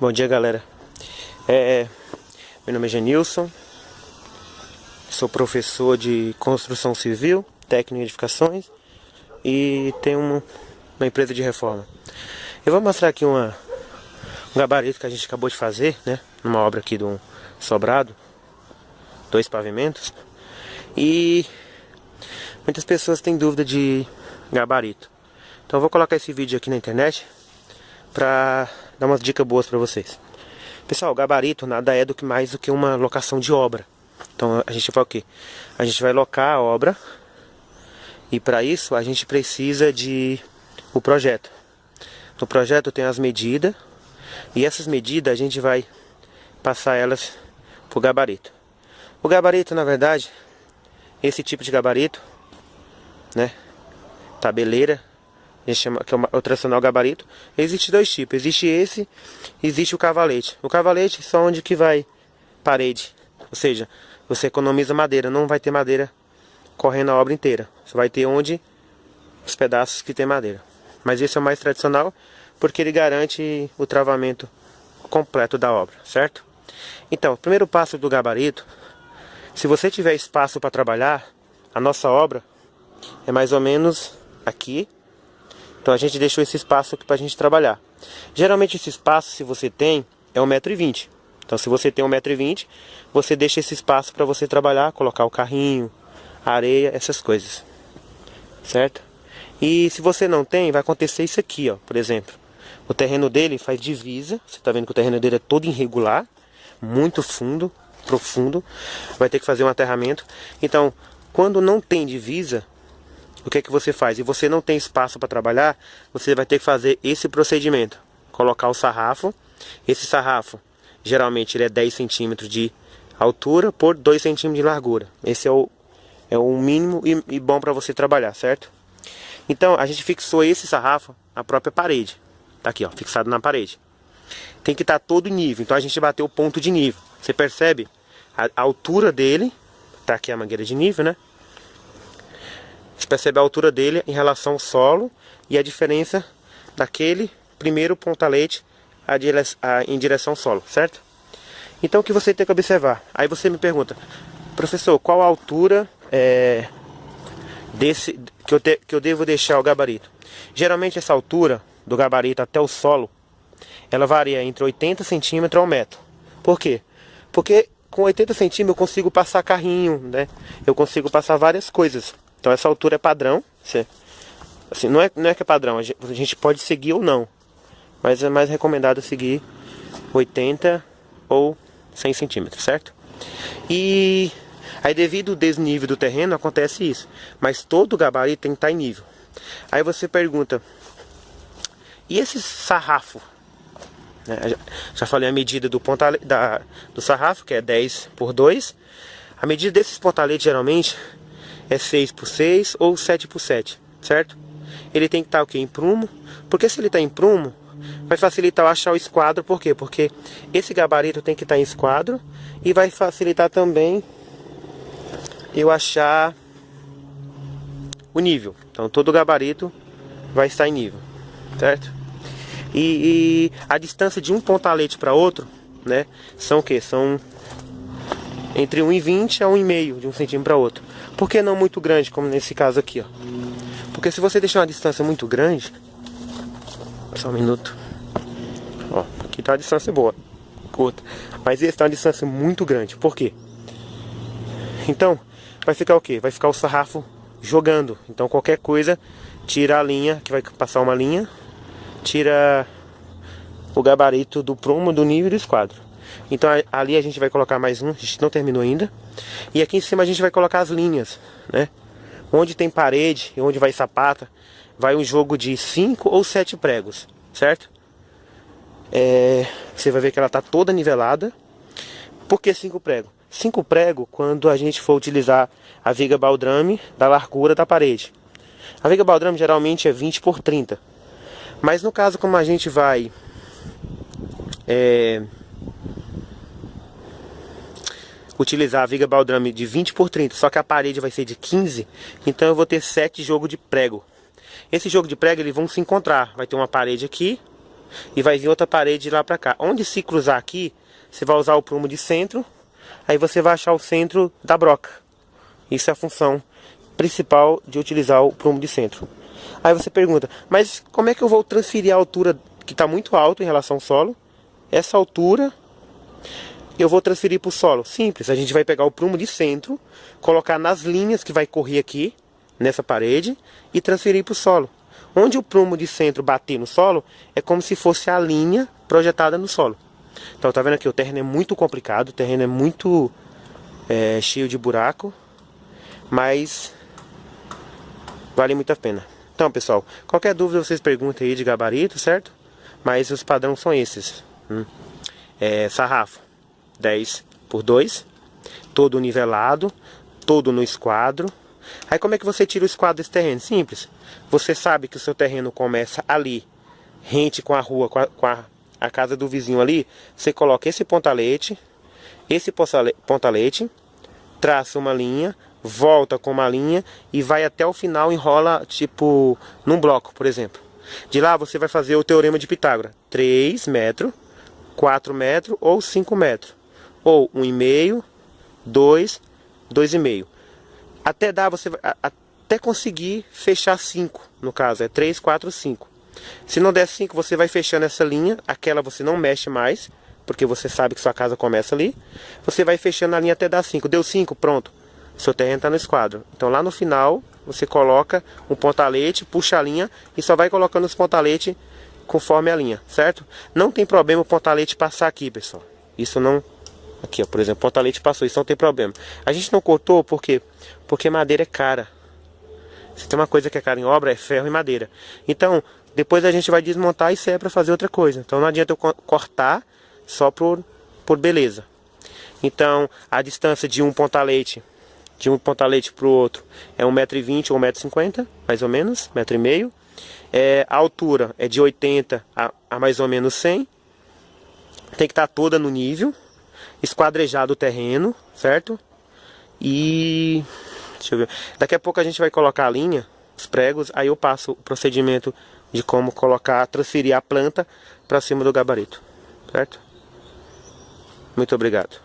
Bom dia, galera. Meu nome é Genilson, sou professor de construção civil, técnico em edificações e tenho uma empresa de reforma. Eu vou mostrar aqui um gabarito que a gente acabou de fazer, né? Numa obra aqui de um sobrado, 2 pavimentos. E muitas pessoas têm dúvida de gabarito. Então eu vou colocar esse vídeo aqui na internet para dar umas dicas boas para vocês. Pessoal, gabarito nada é mais do que uma locação de obra. Então a gente vai o quê? A gente vai locar a obra e para isso a gente precisa de o projeto. No projeto tem as medidas e essas medidas a gente vai passar elas para o gabarito. O gabarito, na verdade, esse tipo de gabarito, né? Tabeleira, a gente chama que é o tradicional gabarito. Existe 2 tipos, existe esse, existe o cavalete. O cavalete é só onde que vai parede, ou seja, você economiza madeira, não vai ter madeira correndo a obra inteira. Você vai ter onde os pedaços que tem madeira. Mas esse é o mais tradicional porque ele garante o travamento completo da obra, certo? Então, o primeiro passo do gabarito, se você tiver espaço para trabalhar, a nossa obra é mais ou menos aqui. Então a gente deixou esse espaço aqui para a gente trabalhar. Geralmente esse espaço, se você tem, é 1,20 m. Então se você tem 1,20 m, você deixa esse espaço para você trabalhar, colocar o carrinho, areia, essas coisas. Certo? E se você não tem, vai acontecer isso aqui, ó. Por exemplo, o terreno dele faz divisa. Você está vendo que o terreno dele é todo irregular, muito fundo, profundo. Vai ter que fazer um aterramento. Então, quando não tem divisa, o que é que você faz? E você não tem espaço para trabalhar, você vai ter que fazer esse procedimento. Colocar o sarrafo. Esse sarrafo, geralmente, ele é 10 centímetros de altura por 2 centímetros de largura. Esse é o mínimo e bom para você trabalhar, certo? Então, a gente fixou esse sarrafo na própria parede. Tá aqui, ó, fixado na parede. Tem que estar todo em nível. Então, a gente bateu o ponto de nível. Você percebe a altura dele. Tá aqui a mangueira de nível, né? Você percebe a altura dele em relação ao solo e a diferença daquele primeiro pontalete em direção ao solo, certo? Então o que você tem que observar? Aí você me pergunta, professor, qual a altura que eu devo deixar o gabarito? Geralmente essa altura do gabarito até o solo, ela varia entre 80 centímetros a 1 metro. Por quê? Porque com 80 centímetros eu consigo passar carrinho, né? Eu consigo passar várias coisas. Então essa altura é padrão. Assim, não é que é padrão, a gente pode seguir ou não. Mas é mais recomendado seguir 80 ou 100 centímetros, certo? E aí devido ao desnível do terreno acontece isso. Mas todo gabarito tem que estar em nível. Aí você pergunta, e esse sarrafo? Já falei a medida do sarrafo, que é 10 por 2. A medida desses pontaletes geralmente é 6 por 6 ou 7 por 7, certo? Ele tem que estar o quê? Em prumo. Porque se ele está em prumo, vai facilitar eu achar o esquadro. Por quê? Porque esse gabarito tem que estar em esquadro. E vai facilitar também eu achar o nível. Então todo gabarito vai estar em nível, certo? E a distância de um pontalete para outro, né? São o quê? São entre 1,20 a 1,5 de um centímetro para outro. Por que não muito grande, como nesse caso aqui, ó? Porque se você deixar uma distância muito grande, só um minuto, ó, aqui tá uma distância boa, curta, mas esse tá uma distância muito grande. Por quê? Então vai ficar o quê? Vai ficar o sarrafo jogando. Então qualquer coisa tira a linha, que vai passar uma linha, tira o gabarito do prumo, do nível e do esquadro. Então ali a gente vai colocar mais um, a gente não terminou ainda. E aqui em cima a gente vai colocar as linhas, né? Onde tem parede e onde vai sapata, vai um jogo de 5 ou 7 pregos, certo? Você vai ver que ela tá toda nivelada. Por que 5 pregos? 5 pregos quando a gente for utilizar a viga baldrame da largura da parede. A viga baldrame geralmente é 20 por 30. Mas no caso, como a gente vai utilizar a viga baldrame de 20 por 30, só que a parede vai ser de 15, então eu vou ter 7 jogos de prego. Esse jogo de prego, eles vão se encontrar. Vai ter uma parede aqui e vai vir outra parede de lá pra cá. Onde se cruzar aqui, você vai usar o prumo de centro, aí você vai achar o centro da broca. Isso é a função principal de utilizar o prumo de centro. Aí você pergunta, mas como é que eu vou transferir a altura que está muito alta em relação ao solo? Essa altura eu vou transferir para o solo. Simples, a gente vai pegar o prumo de centro, colocar nas linhas que vai correr aqui, nessa parede, e transferir para o solo. Onde o prumo de centro bater no solo, é como se fosse a linha projetada no solo. Então tá vendo aqui, o terreno é muito complicado, o terreno é muito cheio de buraco, mas vale muito a pena. Então pessoal, qualquer dúvida vocês perguntem aí de gabarito, certo? Mas os padrões são esses. Sarrafo 10x2, todo nivelado, todo no esquadro. Aí como é que você tira o esquadro desse terreno? Simples. Você sabe que o seu terreno começa ali, rente com a rua, com a casa do vizinho ali. Você coloca esse pontalete, traça uma linha, volta com uma linha e vai até o final, enrola tipo num bloco, por exemplo. De lá você vai fazer o teorema de Pitágoras. 3 metros, 4 metros ou 5 metros. Ou 1,5, 2, 2,5. Até dar, você vai, até conseguir fechar 5, no caso, é 3, 4, 5. Se não der 5, você vai fechando essa linha, aquela você não mexe mais, porque você sabe que sua casa começa ali. Você vai fechando a linha até dar 5. Deu 5, pronto. Seu terreno está no esquadro. Então lá no final, você coloca um pontalete, puxa a linha e só vai colocando os pontaletes conforme a linha, certo? Não tem problema o pontalete passar aqui, pessoal. Isso não... Aqui, ó, por exemplo, o pontalete passou, isso não tem problema. A gente não cortou por quê? Porque madeira é cara. Se tem uma coisa que é cara em obra, é ferro e madeira. Então, depois a gente vai desmontar e isso é para fazer outra coisa. Então não adianta eu cortar só por beleza. Então, a distância de um pontalete para o outro é 1,20 m ou 1,50 m, mais ou menos, 1,5 m. A altura é de 80 a mais ou menos 100. Tem que estar toda no nível. Esquadrejado o terreno, certo? E... deixa eu ver. Daqui a pouco a gente vai colocar a linha, os pregos, aí eu passo o procedimento de como colocar, transferir a planta para cima do gabarito, certo? Muito obrigado.